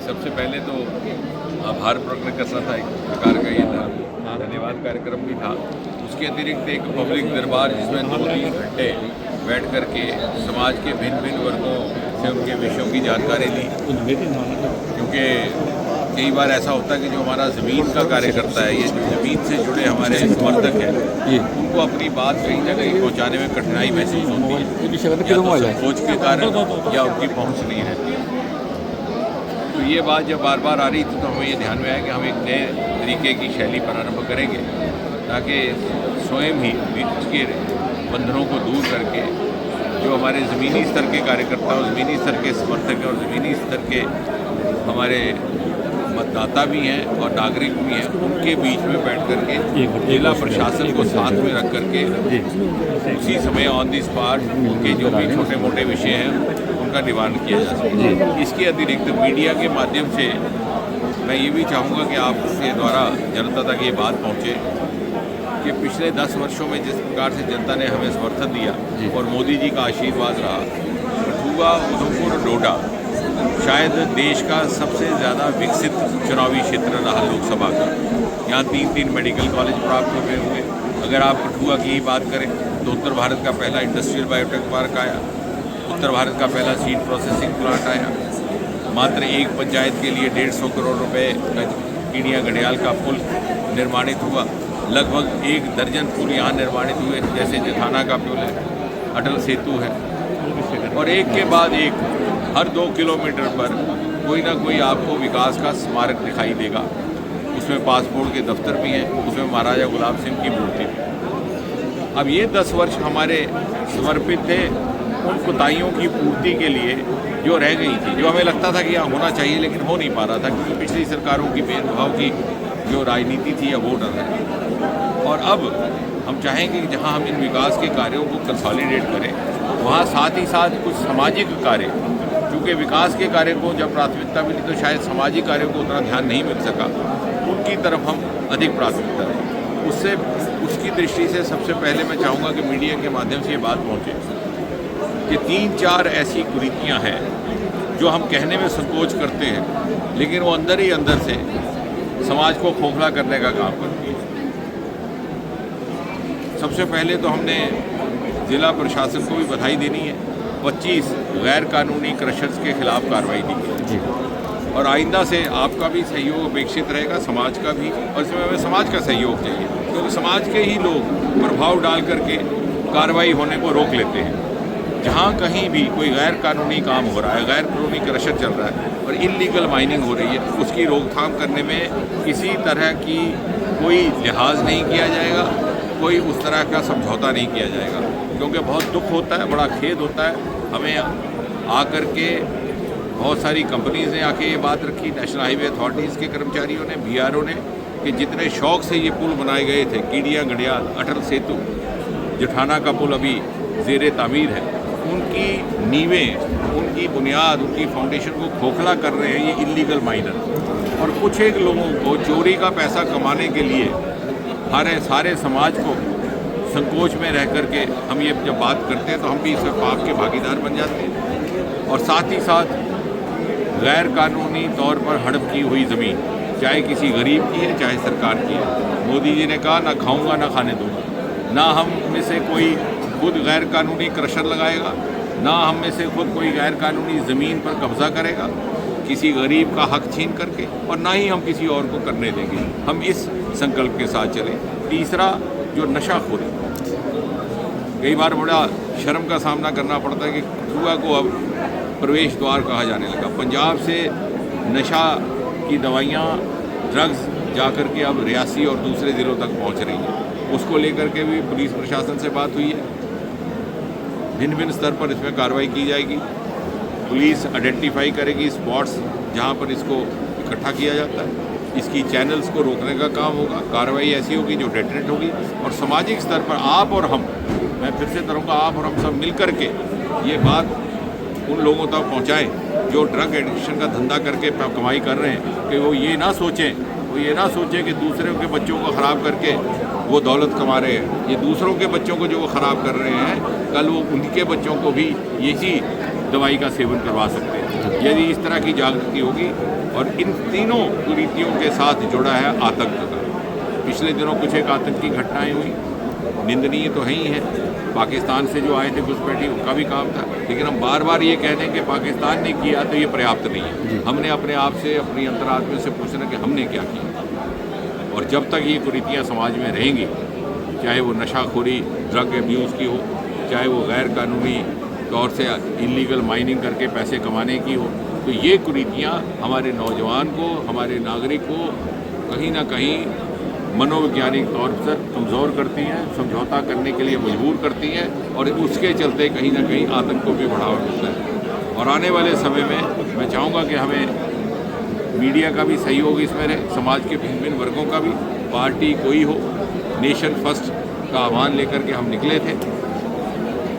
सबसे पहले तो आभार प्रकट करना था, एक प्रकार का ये धन्यवाद कार्यक्रम भी था। उसके अतिरिक्त एक पब्लिक दरबार जिसमें 2-3 घंटे बैठ कर के समाज के भिन्न भिन्न वर्गों से उनके विषयों की जानकारी ली, क्योंकि कई बार ऐसा होता है कि जो हमारा ज़मीन का कार्य करता है, ये जो ज़मीन से जुड़े हमारे समर्थक हैं, उनको अपनी बात कहीं ना कहीं पहुँचाने में कठिनाई महसूस होती है, या तो संकोच के कारण या उनकी पहुँच नहीं रहती है। तो ये बात जब बार बार आ रही थी तो हमें ये ध्यान में आया कि हम एक नए तरीके की शैली प्रारंभ करेंगे, ताकि स्वयं ही बीच के बंधनों को दूर करके जो हमारे ज़मीनी स्तर के कार्यकर्ता और ज़मीनी स्तर के समर्थक और ज़मीनी स्तर के हमारे मतदाता भी हैं और नागरिक भी हैं, उनके बीच में बैठ करके जिला प्रशासन को साथ में रख करके उसी समय ऑन दी स्पॉट उनके जो भी छोटे मोटे विषय हैं उनका निवारण किया जा सके। इसके अतिरिक्त मीडिया के माध्यम से मैं ये भी चाहूँगा कि आपके द्वारा जनता तक ये बात पहुँचे कि पिछले 10 वर्षों में जिस प्रकार से जनता ने हमें समर्थन दिया और मोदी जी का आशीर्वाद रहा, कठुआ, उधमपुर, डोडा शायद देश का सबसे ज़्यादा विकसित चुनावी क्षेत्र रहा लोकसभा का। यहाँ 3 मेडिकल कॉलेज प्राप्त हुए हुए। अगर आप कठुआ की ही बात करें तो उत्तर भारत का पहला इंडस्ट्रियल बायोटेक पार्क आया, उत्तर भारत का पहला सीड प्रोसेसिंग प्लांट आया, मात्र एक पंचायत के लिए 150 करोड़ रुपए का कीड़िया गढ़ियाल का पुल निर्माणित हुआ, लगभग 1 दर्जन पुल यहाँ निर्माणित हुए, जैसे जेठाना का पुल है, अटल सेतु है, और एक के बाद एक हर 2 किलोमीटर पर कोई ना कोई आपको विकास का स्मारक दिखाई देगा। उसमें पासपोर्ट के दफ्तर भी हैं, उसमें महाराजा गुलाब सिंह की मूर्ति भी। अब ये 10 वर्ष हमारे समर्पित थे उन कोताहियों की पूर्ति के लिए जो रह गई थी, जो हमें लगता था कि यहाँ होना चाहिए लेकिन हो नहीं पा रहा था, क्योंकि पिछली सरकारों की भेदभाव की जो राजनीति थी या वो डर है। और अब हम चाहेंगे कि जहाँ हम इन विकास के कार्यों को कंसोलिडेट करें, वहाँ साथ ही साथ कुछ सामाजिक कार्य, क्योंकि विकास के कार्य को जब प्राथमिकता मिली तो शायद सामाजिक कार्यों को उतना ध्यान नहीं मिल सका, उनकी तरफ हम अधिक प्राथमिकता दें। उसकी दृष्टि से सबसे पहले मैं चाहूँगा कि मीडिया के माध्यम से ये बात पहुँचे कि 3-4 ऐसी कुरीतियाँ हैं जो हम कहने में संकोच करते हैं, लेकिन वो अंदर ही अंदर से समाज को खोखला करने का काम करती है। सबसे पहले तो हमने जिला प्रशासन को भी बधाई देनी है, 25 गैर कानूनी क्रशर्स के खिलाफ कार्रवाई की है, और आइंदा से आपका भी सहयोग अपेक्षित रहेगा, समाज का भी, और इसमें हमें समाज का सहयोग चाहिए, क्योंकि समाज के ही लोग प्रभाव डाल करके कार्रवाई होने को रोक लेते हैं। जहाँ कहीं भी कोई गैर कानूनी काम हो रहा है, गैर कानूनी क्रशर चल रहा है और इल्लीगल माइनिंग हो रही है, उसकी रोकथाम करने में किसी तरह की कोई लिहाज नहीं किया जाएगा, कोई उस तरह का समझौता नहीं किया जाएगा, क्योंकि बहुत दुख होता है, बड़ा खेद होता है। हमें आकर के बहुत सारी कंपनीज़ ने आके ये बात रखी, नेशनल हाईवे अथॉरिटीज़ के कर्मचारियों ने, BRO ने, कि जितने शौक़ से ये पुल बनाए गए थे, कीड़िया गढ़ियाल, अटल सेतु, जेठाना का पुल अभी ज़ेरे तामीर है, उनकी नींवें, उनकी बुनियाद, उनकी फाउंडेशन को खोखला कर रहे हैं ये इल्लीगल माइनर। और कुछ एक लोगों को चोरी का पैसा कमाने के लिए सारे समाज को संकोच में रह करके हम ये जब बात करते हैं तो हम भी इसमें पाप के भागीदार बन जाते हैं। और साथ ही साथ गैर कानूनी तौर पर हड़प की हुई ज़मीन, चाहे किसी गरीब की है चाहे सरकार की है, मोदी जी ने कहा ना खाऊंगा ना खाने दूंगा। ना हम में से कोई खुद गैर कानूनी क्रशर लगाएगा, ना हम में से खुद कोई गैर कानूनी ज़मीन पर कब्ज़ा करेगा किसी गरीब का हक छीन करके, और ना ही हम किसी और को करने देंगे। हम इस संकल्प के साथ चलें। तीसरा, जो नशाखोरी, कई बार बड़ा शर्म का सामना करना पड़ता है कि कठुआ को अब प्रवेश द्वार कहा जाने लगा। पंजाब से नशा की दवाइयाँ, ड्रग्स जाकर के अब रियासी और दूसरे ज़िलों तक पहुँच रही हैं। उसको लेकर के भी पुलिस प्रशासन से बात हुई है, भिन्न भिन्न स्तर पर इसमें कार्रवाई की जाएगी। पुलिस आइडेंटिफाई करेगी स्पॉट्स जहाँ पर इसको इकट्ठा किया जाता है, इसकी चैनल्स को रोकने का काम होगा, कार्रवाई ऐसी होगी जो डेटरेट होगी। और सामाजिक स्तर पर आप और हम, मैं फिर से करूँगा, आप और हम सब मिल कर के ये बात उन लोगों तक पहुँचाएं जो ड्रग एडिक्शन का धंधा करके कमाई कर रहे हैं, कि वो ये ना सोचें कि दूसरों के बच्चों को ख़राब करके वो दौलत कमा रहे हैं। ये दूसरों के बच्चों को जो वो ख़राब कर रहे हैं, कल वो उनके बच्चों को भी यही दवाई का सेवन करवा सकते हैं। यदि इस तरह की जागृति होगी। और इन तीनों कुरीतियों के साथ जुड़ा है आतंक का। पिछले दिनों कुछ एक आतंकी घटनाएं हुई, निंदनीय तो है ही है। पाकिस्तान से जो आए थे घुसपैठी, उनका भी काम था, लेकिन हम बार बार ये कह दें कि पाकिस्तान ने किया तो ये पर्याप्त नहीं है। हमने अपने आप से, अपनी अंतरात्मा से पूछना कि हमने क्या किया। और जब तक ये कुरीतियाँ समाज में रहेंगी, चाहे वो नशाखोरी, ड्रग एब्यूज़ की हो, चाहे वो गैर कानूनी तौर से इलीगल माइनिंग करके पैसे कमाने की हो, तो ये कुरीतियाँ हमारे नौजवान को, हमारे नागरिक को कहीं ना कहीं मनोवैज्ञानिक तौर पर कमज़ोर करती हैं, समझौता करने के लिए मजबूर करती हैं, और उसके चलते कहीं ना कहीं आतंक को भी बढ़ावा मिलता है। और आने वाले समय में मैं चाहूँगा कि हमें मीडिया का भी सहयोग इसमें रहे, समाज के भिन्न भिन्न वर्गों का भी। पार्टी कोई हो, नेशन फर्स्ट का आह्वान लेकर के हम निकले थे।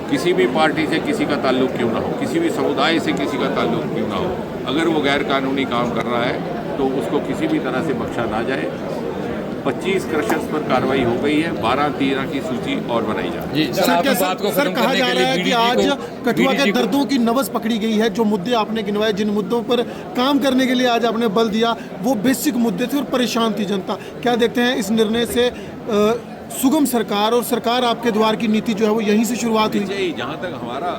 किसी भी पार्टी से किसी का ताल्लुक़ क्यों ना हो, किसी भी समुदाय से किसी का ताल्लुक़ क्यों ना हो, अगर वो गैर कानूनी काम कर रहा है तो उसको किसी भी तरह से बख्शा ना जाए। 25 क्रशर्स पर कार्रवाई हो गई है, 12-13 की सूची और बनाई जा रही है। सर कहा जा रहा है कि आज कठुआ के दर्दों की नब्ज़ पकड़ी गई है। जो मुद्दे आपने गिनवाए, जिन मुद्दों पर काम करने के लिए आज आपने बल दिया, वो बेसिक मुद्दे थे और परेशान थी जनता। क्या देखते हैं इस निर्णय से सुगम सरकार और सरकार आपके द्वार की नीति जो है वो यहीं से शुरुआत हुई? जहाँ तक हमारा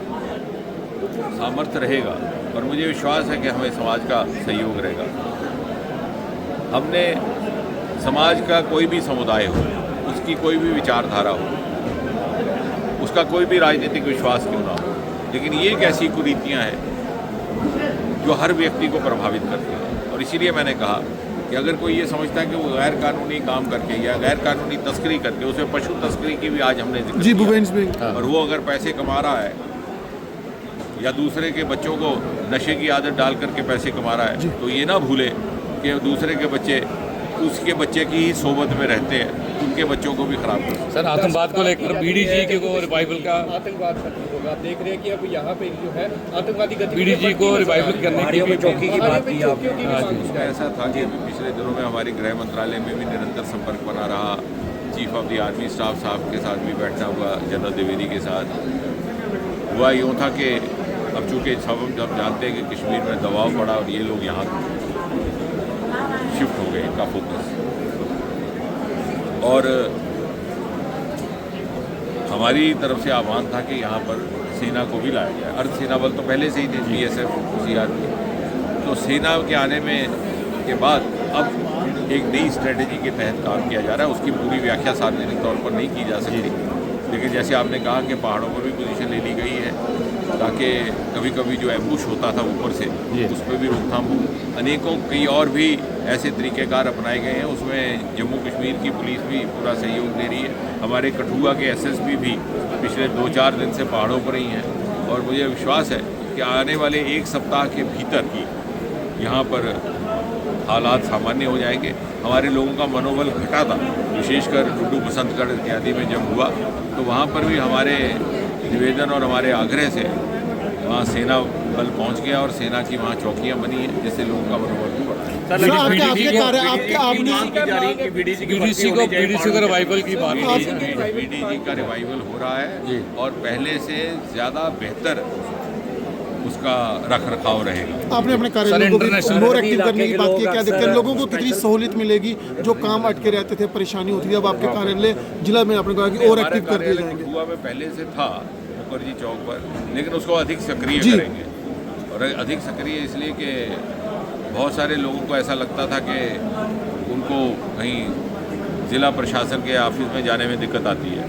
सामर्थ्य रहेगा, और मुझे विश्वास है कि हमें समाज का सहयोग रहेगा, हमने समाज का कोई भी समुदाय हो, उसकी कोई भी विचारधारा हो, उसका कोई भी राजनीतिक विश्वास क्यों ना हो, लेकिन ये एक ऐसी कुरीतियाँ हैं जो हर व्यक्ति को प्रभावित करती हैं। और इसीलिए मैंने कहा कि अगर कोई ये समझता है कि वो गैर कानूनी काम करके या गैर कानूनी तस्करी करके, उसमें पशु तस्करी की भी आज हमने जिक्र किया, और वो अगर पैसे कमा रहा है या दूसरे के बच्चों को नशे की आदत डाल करके पैसे कमा रहा है, तो ये ना भूले कि दूसरे के बच्चे उसके बच्चे की ही सोबत में रहते हैं, उनके बच्चों को भी खराब कर। सर आतंकवाद को लेकर बीडीजी के को रिवाइवल का आतंकवाद होगा, आप देख रहे हैं कि अब यहाँ पे जो है आतंकवादी बीडीजी को रिवाइवल करने के लिए चौकी की बात की उसमें ऐसा था कि पिछले दिनों में हमारे गृह मंत्रालय में भी निरंतर संपर्क बना रहा। Chief of the army staff साहब के साथ भी बैठना हुआ, जनरल द्विवेदी के साथ हुआ। यूँ था कि अब चूँकि सब जब जानते हैं कि कश्मीर में दबाव पड़ा और ये लोग यहाँ शिफ्ट हो गए, इनका फोकस, और हमारी तरफ से आह्वान था कि यहाँ पर सेना को भी लाया जाए। अर्धसेना बल तो पहले से ही थे, BSF, CRP, तो सेना के आने में के बाद अब एक नई स्ट्रेटेजी के तहत काम किया जा रहा है। उसकी पूरी व्याख्या सार्वजनिक तौर पर नहीं की जा सकती, लेकिन जैसे आपने कहा कि पहाड़ों पर भी पोजीशन ले ली गई है ताकि कभी कभी जो एम्बुश होता था ऊपर से, उस पर भी रोकथाम हो। अनेकों कई और भी ऐसे तरीक़ेकार अपनाए गए हैं, उसमें जम्मू कश्मीर की पुलिस भी पूरा सहयोग दे रही है। हमारे कठुआ के SSP भी पिछले 2-4 दिन से पहाड़ों पर ही हैं, और मुझे विश्वास है कि आने वाले 1 सप्ताह के भीतर ही यहाँ पर हालात सामान्य हो जाएंगे। हमारे लोगों का मनोबल घटा था, विशेषकर डुड्डू बसंतगढ़ इत्यादि में जब हुआ, तो वहाँ पर भी हमारे निवेदन और हमारे आग्रह से वहाँ सेना बल पहुँच गया और सेना की वहाँ चौकियाँ बनी हैं, जिससे लोगों का मनोबल भी बढ़ा। बीडीसी का रिवाइवल की बात, BDG का रिवाइवल हो रहा है और पहले से ज़्यादा बेहतर उसका रख रखाव रहेगा। आपने अपने कार्यालय को मोर एक्टिव करने की बात की, क्या देखते हैं लोगों को कितनी सहूलियत मिलेगी? जो काम अटके रहते थे, परेशानी होती थी, अब आपके कार्यालय जिला में आपने कहा कि और एक्टिव कर दिए जाएंगे। कठुआ में पहले से था मुखर्जी चौक पर, लेकिन उसको अधिक सक्रिय करेंगे। और अधिक सक्रिय इसलिए कि बहुत सारे लोगों को ऐसा लगता था कि उनको कहीं जिला प्रशासन के ऑफिस में जाने में दिक्कत आती है,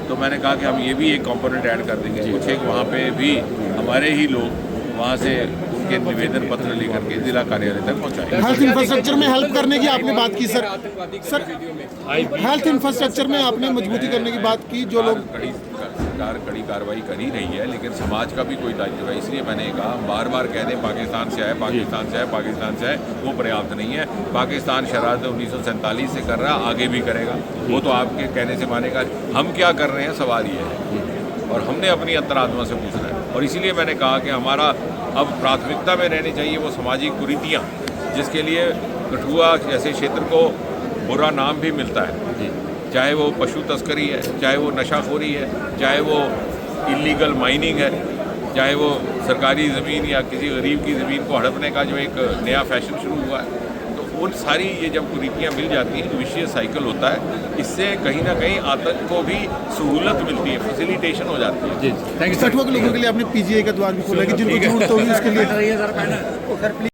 तो मैंने कहा कि हम ये भी एक कंपोनेंट ऐड कर देंगे। कुछ एक वहाँ पे भी हमारे ही लोग वहाँ से उनके निवेदन पत्र लेकर के जिला कार्यालय तक पहुँचाएंगे। हेल्थ इंफ्रास्ट्रक्चर में हेल्प करने की आपने बात की सर, हेल्थ इंफ्रास्ट्रक्चर में आपने मजबूती करने की बात की। जो लोग सरकार कड़ी कार्रवाई कर ही रही है, लेकिन समाज का भी कोई दायित्व है। इसलिए मैंने कहा, बार बार कह दें पाकिस्तान से आए, पाकिस्तान से आए, पाकिस्तान से आए, वो पर्याप्त नहीं है। पाकिस्तान शरारत 1947 से कर रहा, आगे भी करेगा, वो तो आपके कहने से मानेगा। हम क्या कर रहे हैं, सवाल ये है, और हमने अपनी अंतरात्मा से पूछना है। और इसीलिए मैंने कहा कि हमारा अब प्राथमिकता में रहनी चाहिए वो सामाजिक कुरीतियाँ, जिसके लिए कठुआ जैसे क्षेत्र को बुरा नाम भी मिलता है, चाहे वो पशु तस्करी है, चाहे वो नशाखोरी है, चाहे वो इलीगल माइनिंग है, चाहे वो सरकारी ज़मीन या किसी गरीब की ज़मीन को हड़पने का जो एक नया फैशन शुरू हुआ है, तो उन सारी ये जब कुरीतियाँ मिल जाती हैं, विशेष साइकिल होता है, इससे कहीं ना कहीं आतंक को भी सहूलत मिलती है, फैसिलिटेशन हो जाती है। जी थैंक यू कठुआ के लोगों के लिए आपने पीजीआई का द्वार भी खोला कि जिनको जरूरत होगी उसके लिए